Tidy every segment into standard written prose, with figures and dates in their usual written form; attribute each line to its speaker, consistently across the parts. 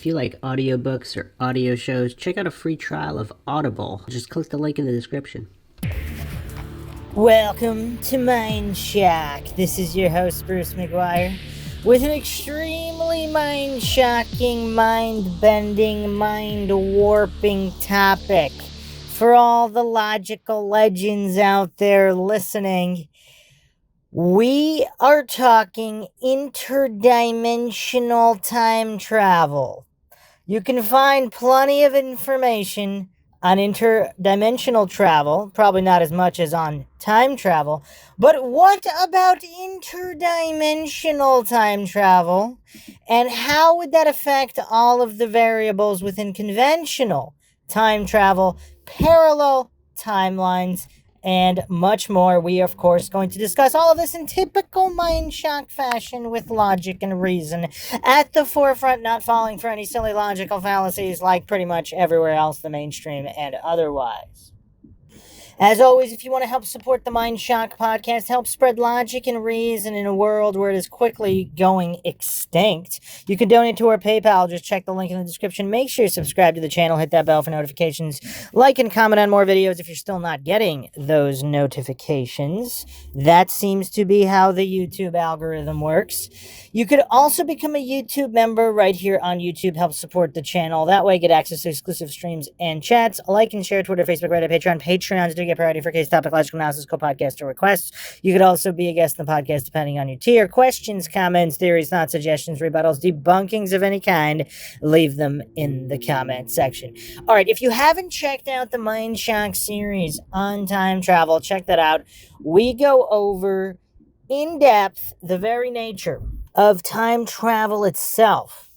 Speaker 1: If you like audiobooks or audio shows, check out a free trial of Audible. Just click the link in the description.
Speaker 2: Welcome to MINDSHOCK. This is your host, Bruce McGuire, with an extremely mind-shocking, mind-bending, mind-warping topic for all the logical legends out there listening. We are talking interdimensional time travel. You can find plenty of information on interdimensional travel, probably not as much as on time travel, but what about interdimensional time travel, and how would that affect all of the variables within conventional time travel, parallel timelines, and much more? We are, of course, going to discuss all of this in typical mind shock fashion with logic and reason at the forefront, not falling for any silly logical fallacies like pretty much everywhere else, the mainstream and otherwise. As always, if you want to help support the Mind Shock podcast, help spread logic and reason in a world where it is quickly going extinct, you can donate to our PayPal. Just check the link in the description. Make sure you subscribe to the channel, hit that bell for notifications, like and comment on more videos if you're still not getting those notifications. That seems to be how the YouTube algorithm works. You could also become a YouTube member right here on YouTube. Help support the channel. That way, get access to exclusive streams and chats. Like and share Twitter, Facebook, Reddit, Patreon. Patreons do get priority for case topic, logical analysis, co-podcast, or requests. You could also be a guest in the podcast depending on your tier. Questions, comments, theories, thoughts, suggestions, rebuttals, debunkings of any kind, leave them in the comment section. All right, if you haven't checked out the Mind Shock series on time travel, check that out. We go over in depth the very nature of time travel itself,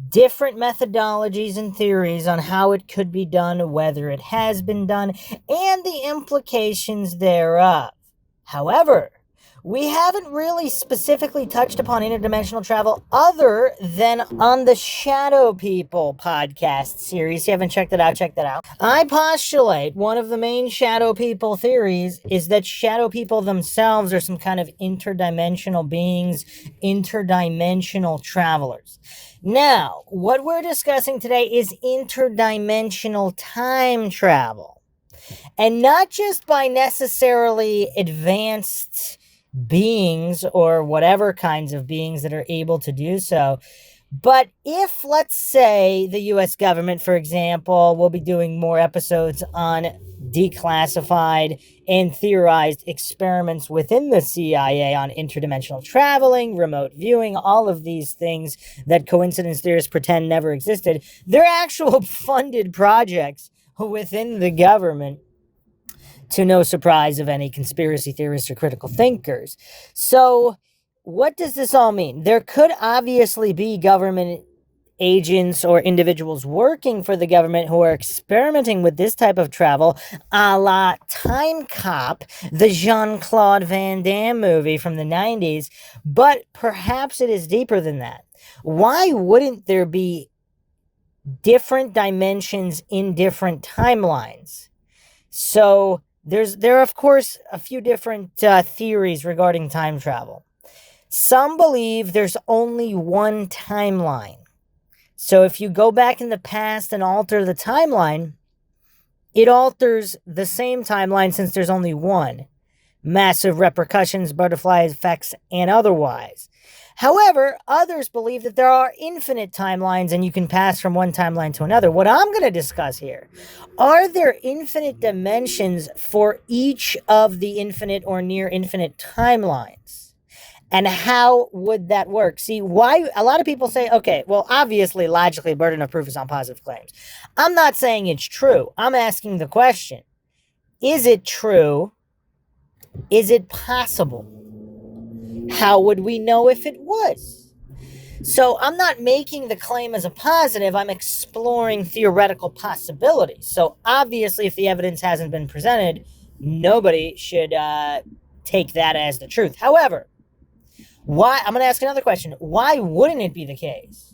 Speaker 2: different methodologies and theories on how it could be done, whether it has been done, and the implications thereof. However, we haven't really specifically touched upon interdimensional travel other than on the Shadow People podcast series. If you haven't checked it out, check that out. I postulate one of the main Shadow People theories is that Shadow People themselves are some kind of interdimensional beings, interdimensional travelers. Now, what we're discussing today is interdimensional time travel. And not just by necessarily advanced beings or whatever kinds of beings that are able to do so. But if, let's say, the U.S. government, for example, will be doing more episodes on declassified and theorized experiments within the CIA on interdimensional traveling, remote viewing, all of these things that coincidence theorists pretend never existed, they're actual funded projects within the government, to no surprise of any conspiracy theorists or critical thinkers. So what does this all mean? There could obviously be government agents or individuals working for the government who are experimenting with this type of travel, a la Time Cop, the Jean-Claude Van Damme movie from the 90s, but perhaps it is deeper than that. Why wouldn't there be different dimensions in different timelines? So there are, of course, a few different theories regarding time travel. Some believe there's only one timeline. So if you go back in the past and alter the timeline, it alters the same timeline since there's only one. Massive repercussions, butterfly effects, and otherwise. However, others believe that there are infinite timelines and you can pass from one timeline to another. What I'm going to discuss here, are there infinite dimensions for each of the infinite or near infinite timelines? And how would that work? See, why a lot of people say, okay, well, obviously, logically, burden of proof is on positive claims. I'm not saying it's true. I'm asking the question, is it true? Is it possible? How would we know if it was? So I'm not making the claim as a positive. I'm exploring theoretical possibilities. So obviously, if the evidence hasn't been presented, nobody should take that as the truth. However, why? I'm going to ask another question. Why wouldn't it be the case?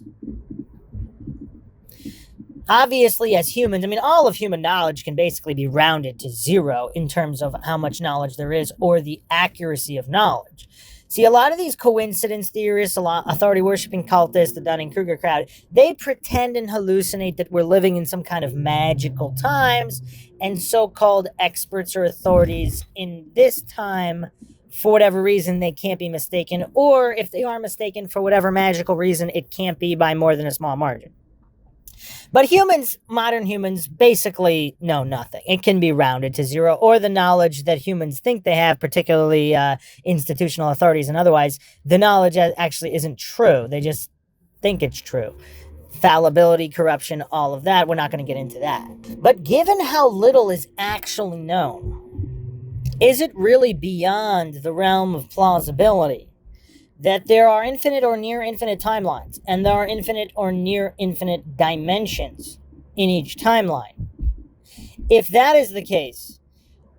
Speaker 2: Obviously, as humans, I mean, all of human knowledge can basically be rounded to zero in terms of how much knowledge there is or the accuracy of knowledge. See, a lot of these coincidence theorists, a lot authority worshipping cultists, the Dunning-Kruger crowd, they pretend and hallucinate that we're living in some kind of magical times, and so-called experts or authorities in this time, for whatever reason, they can't be mistaken, or if they are mistaken for whatever magical reason, it can't be by more than a small margin. But humans, modern humans, basically know nothing. It can be rounded to zero, or the knowledge that humans think they have, particularly institutional authorities and otherwise, the knowledge actually isn't true. They just think it's true. Fallibility, corruption, all of that. We're not going to get into that. But given how little is actually known, is it really beyond the realm of plausibility that there are infinite or near infinite timelines, and there are infinite or near infinite dimensions in each timeline? If that is the case,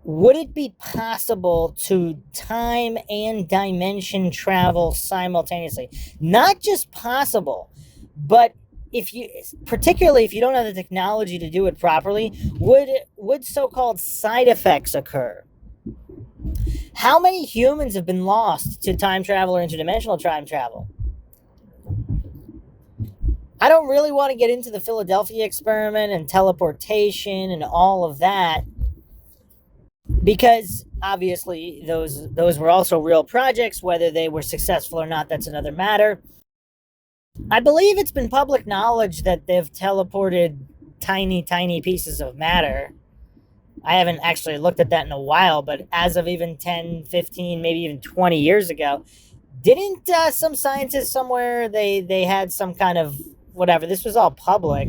Speaker 2: would it be possible to time and dimension travel simultaneously? Not just possible, but particularly if you don't have the technology to do it properly, would so-called side effects occur? How many humans have been lost to time travel or interdimensional time travel? I don't really want to get into the Philadelphia experiment and teleportation and all of that, because obviously those were also real projects. Whether they were successful or not, that's another matter. I believe it's been public knowledge that they've teleported tiny pieces of matter. I haven't actually looked at that in a while, but as of even 10, 15, maybe even 20 years ago, didn't some scientists somewhere, they had some kind of, whatever, this was all public,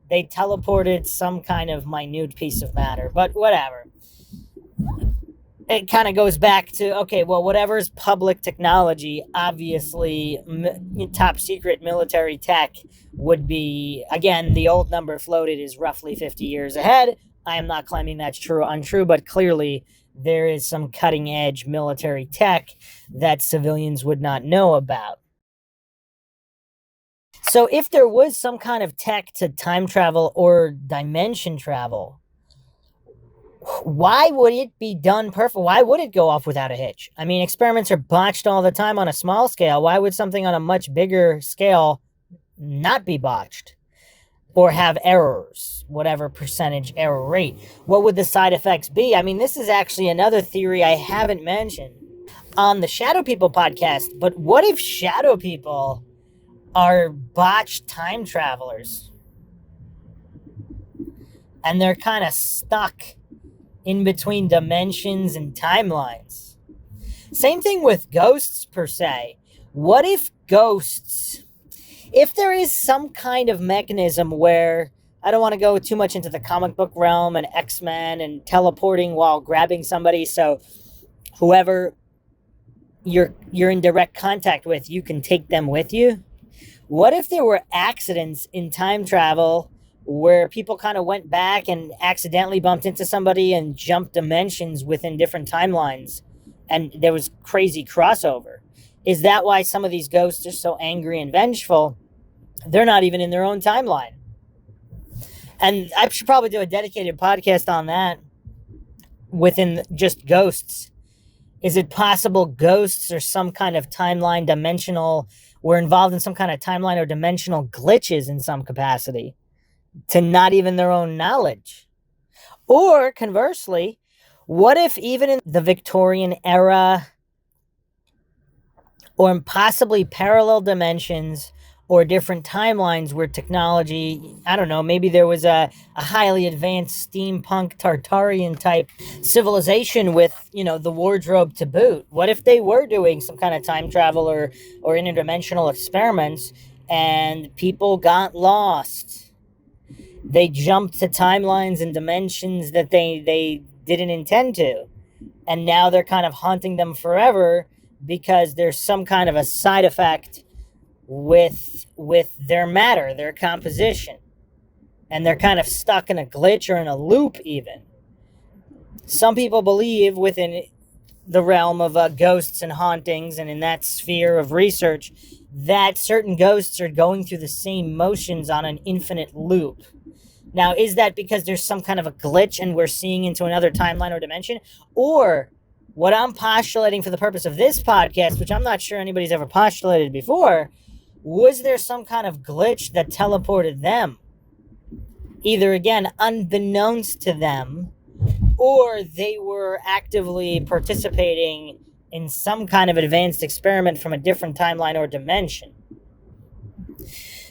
Speaker 2: they teleported some kind of minute piece of matter, but whatever. It kind of goes back to, okay, well, whatever is public technology, obviously top secret military tech would be, again, the old number floated is roughly 50 years ahead. I am not claiming that's true or untrue, but clearly there is some cutting edge military tech that civilians would not know about. So if there was some kind of tech to time travel or dimension travel, why would it be done perfect? Why would it go off without a hitch? I mean, experiments are botched all the time on a small scale. Why would something on a much bigger scale not be botched? Or have errors, whatever percentage error rate. What would the side effects be? I mean, this is actually another theory I haven't mentioned on the Shadow People podcast, but what if Shadow People are botched time travelers? And they're kind of stuck in between dimensions and timelines. Same thing with ghosts, per se. What if ghosts... If there is some kind of mechanism where, I don't want to go too much into the comic book realm and X-Men and teleporting while grabbing somebody, so whoever you're in direct contact with, you can take them with you. What if there were accidents in time travel where people kind of went back and accidentally bumped into somebody and jumped dimensions within different timelines, and there was crazy crossover? Is that why some of these ghosts are so angry and vengeful? They're not even in their own timeline. And I should probably do a dedicated podcast on that within just ghosts. Is it possible ghosts are some kind of timeline dimensional, we're involved in some kind of timeline or dimensional glitches in some capacity to not even their own knowledge? Or conversely, what if even in the Victorian era or in possibly parallel dimensions or different timelines where technology, I don't know, maybe there was a highly advanced steampunk Tartarian type civilization with, the wardrobe to boot? What if they were doing some kind of time travel or interdimensional experiments and people got lost? They jumped to timelines and dimensions that they didn't intend to. And now they're kind of haunting them forever because there's some kind of a side effect with their matter, their composition. And they're kind of stuck in a glitch or in a loop even. Some people believe within the realm of ghosts and hauntings and in that sphere of research that certain ghosts are going through the same motions on an infinite loop. Now, is that because there's some kind of a glitch and we're seeing into another timeline or dimension? Or What I'm postulating for the purpose of this podcast, which I'm not sure anybody's ever postulated before, was there some kind of glitch that teleported them? Either, again, unbeknownst to them, or they were actively participating in some kind of advanced experiment from a different timeline or dimension.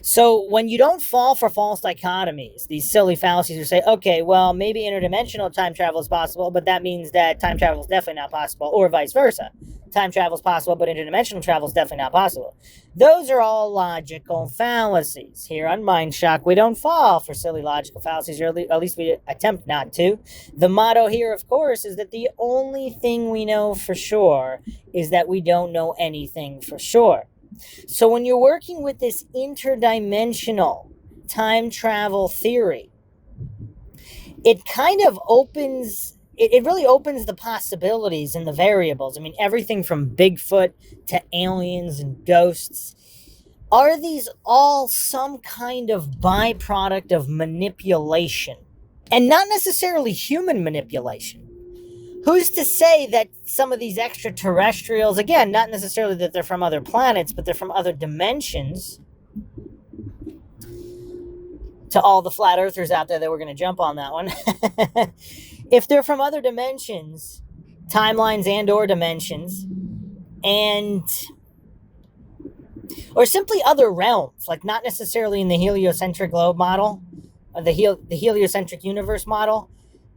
Speaker 2: So when you don't fall for false dichotomies, these silly fallacies who say, okay, well, maybe interdimensional time travel is possible, but that means that time travel is definitely not possible, or vice versa. Time travel is possible, but interdimensional travel is definitely not possible. Those are all logical fallacies. Here on MINDSHOCK, we don't fall for silly logical fallacies, or at least we attempt not to. The motto here, of course, is that the only thing we know for sure is that we don't know anything for sure. So when you're working with this interdimensional time travel theory, it kind of opens, it really opens the possibilities and the variables. I mean, everything from Bigfoot to aliens and ghosts. Are these all some kind of byproduct of manipulation? And not necessarily human manipulation. Who's to say that some of these extraterrestrials, again, not necessarily that they're from other planets, but they're from other dimensions? To all the flat earthers out there that were going to jump on that one. If they're from other dimensions, timelines and or dimensions, or simply other realms, like not necessarily in the heliocentric globe model, or the heliocentric universe model,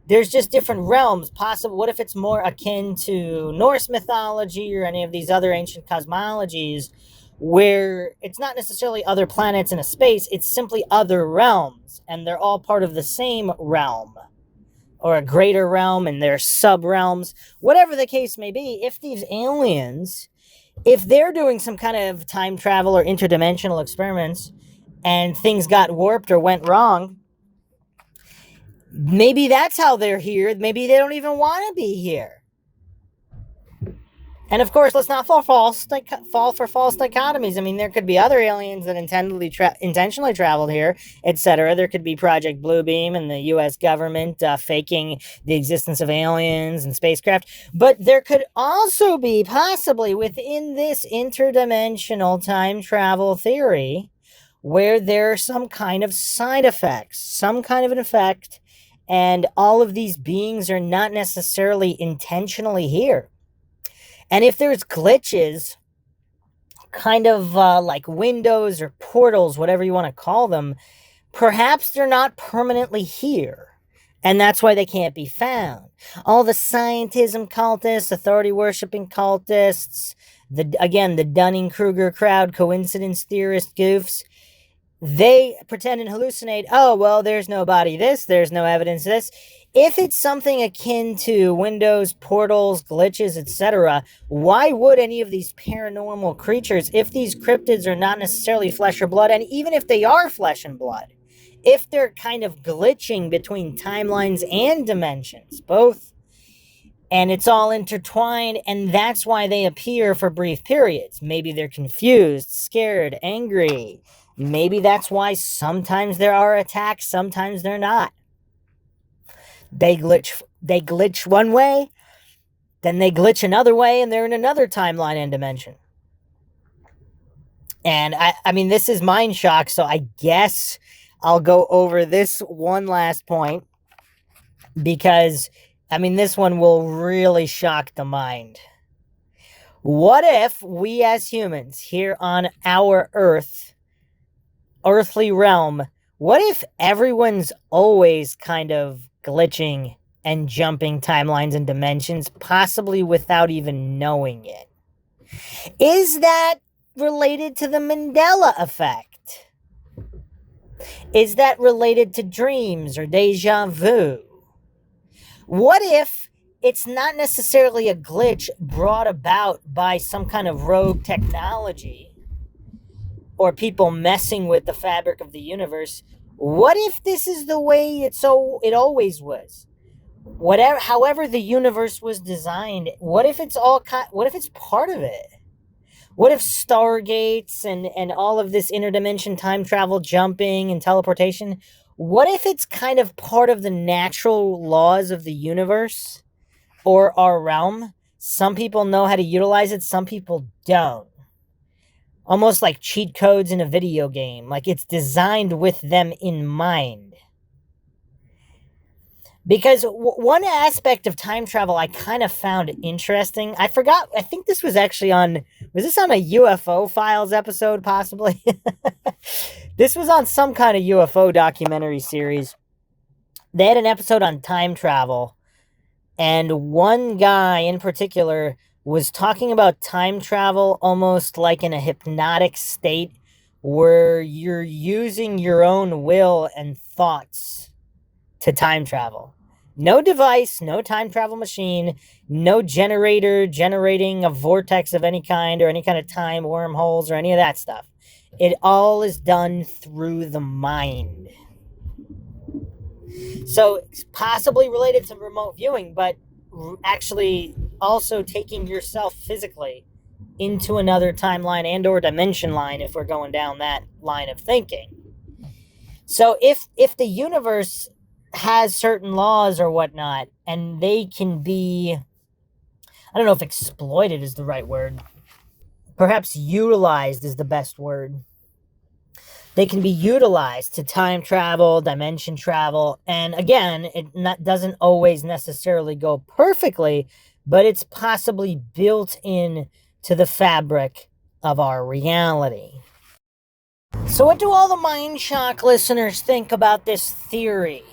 Speaker 2: there's just different realms possible. What if it's more akin to Norse mythology or any of these other ancient cosmologies where it's not necessarily other planets in a space, it's simply other realms, and they're all part of the same realm or a greater realm and their sub-realms, whatever the case may be. If these aliens, if they're doing some kind of time travel or interdimensional experiments and things got warped or went wrong, maybe that's how they're here. Maybe they don't even want to be here. And of course, let's not fall for false dichotomies. I mean, there could be other aliens that intentionally traveled here, etc. There could be Project Bluebeam and the U.S. government faking the existence of aliens and spacecraft. But there could also be, possibly within this interdimensional time travel theory, where there's some kind of side effects, some kind of an effect, and all of these beings are not necessarily intentionally here. And if there's glitches, kind of like windows or portals, whatever you want to call them, perhaps they're not permanently here. And that's why they can't be found. All the scientism cultists, authority-worshipping cultists, the Dunning-Kruger crowd, coincidence theorist goofs, they pretend and hallucinate, oh, well, there's no body this, there's no evidence this. If it's something akin to windows, portals, glitches, etc., why would any of these paranormal creatures, if these cryptids are not necessarily flesh or blood, and even if they are flesh and blood, if they're kind of glitching between timelines and dimensions, both, and it's all intertwined, and that's why they appear for brief periods. Maybe they're confused, scared, angry. Maybe that's why sometimes there are attacks, sometimes they're not. They glitch one way, then they glitch another way, and they're in another timeline and dimension. And I mean, this is MINDSHOCK, so I guess I'll go over this one last point, because, I mean, this one will really shock the mind. What if we as humans here on our earthly realm, what if everyone's always kind of glitching and jumping timelines and dimensions, possibly without even knowing it? Is that related to the Mandela effect? Is that related to dreams or deja vu? What if it's not necessarily a glitch brought about by some kind of rogue technology or people messing with the fabric of the universe? What if this is the way it always was? However the universe was designed, what if it's part of it? What if stargates and all of this interdimension time travel, jumping and teleportation, what if it's kind of part of the natural laws of the universe or our realm? Some people know how to utilize it, some people don't. Almost like cheat codes in a video game. Like it's designed with them in mind. Because one aspect of time travel I kind of found interesting. I think this was actually was this on a UFO Files episode, possibly? This was on some kind of UFO documentary series. They had an episode on time travel, and one guy in particular was talking about time travel almost like in a hypnotic state where you're using your own will and thoughts to time travel. No device, no time travel machine, no generator generating a vortex of any kind or any kind of time wormholes or any of that stuff. It all is done through the mind. So it's possibly related to remote viewing, but actually also taking yourself physically into another timeline and or dimension line if we're going down that line of thinking. So if the universe has certain laws or whatnot, and they can be, I don't know if exploited is the right word, perhaps utilized is the best word. They can be utilized to time travel, dimension travel, and again, doesn't always necessarily go perfectly, but it's possibly built in to the fabric of our reality. So what do all the MINDSHOCK listeners think about this theory?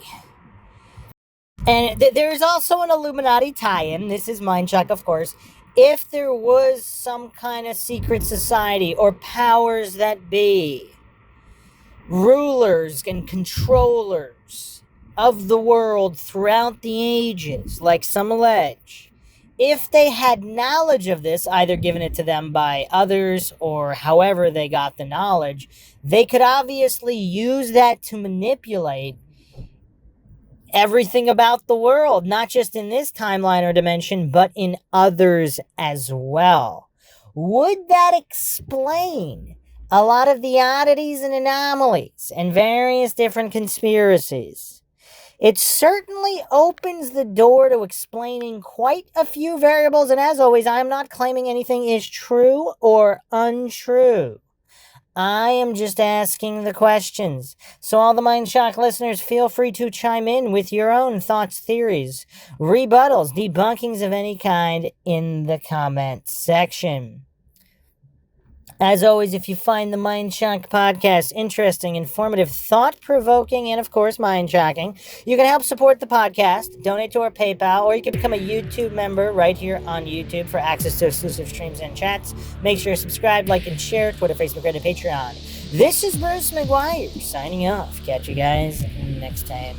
Speaker 2: And there's also an Illuminati tie-in. This is MINDSHOCK, of course. If there was some kind of secret society or powers that be, rulers and controllers of the world throughout the ages, like some allege, if they had knowledge of this, either given it to them by others or however they got the knowledge, they could obviously use that to manipulate everything about the world, not just in this timeline or dimension, but in others as well. Would that explain a lot of the oddities and anomalies and various different conspiracies? It certainly opens the door to explaining quite a few variables, and as always, I am not claiming anything is true or untrue. I am just asking the questions. So all the MINDSHOCK listeners, feel free to chime in with your own thoughts, theories, rebuttals, debunkings of any kind in the comment section. As always, if you find the MINDSHOCK podcast interesting, informative, thought-provoking, and of course, mind-shocking, you can help support the podcast, donate to our PayPal, or you can become a YouTube member right here on YouTube for access to exclusive streams and chats. Make sure to subscribe, like, and share. Twitter, Facebook, Reddit, Patreon. This is Bruce McGuire signing off. Catch you guys next time.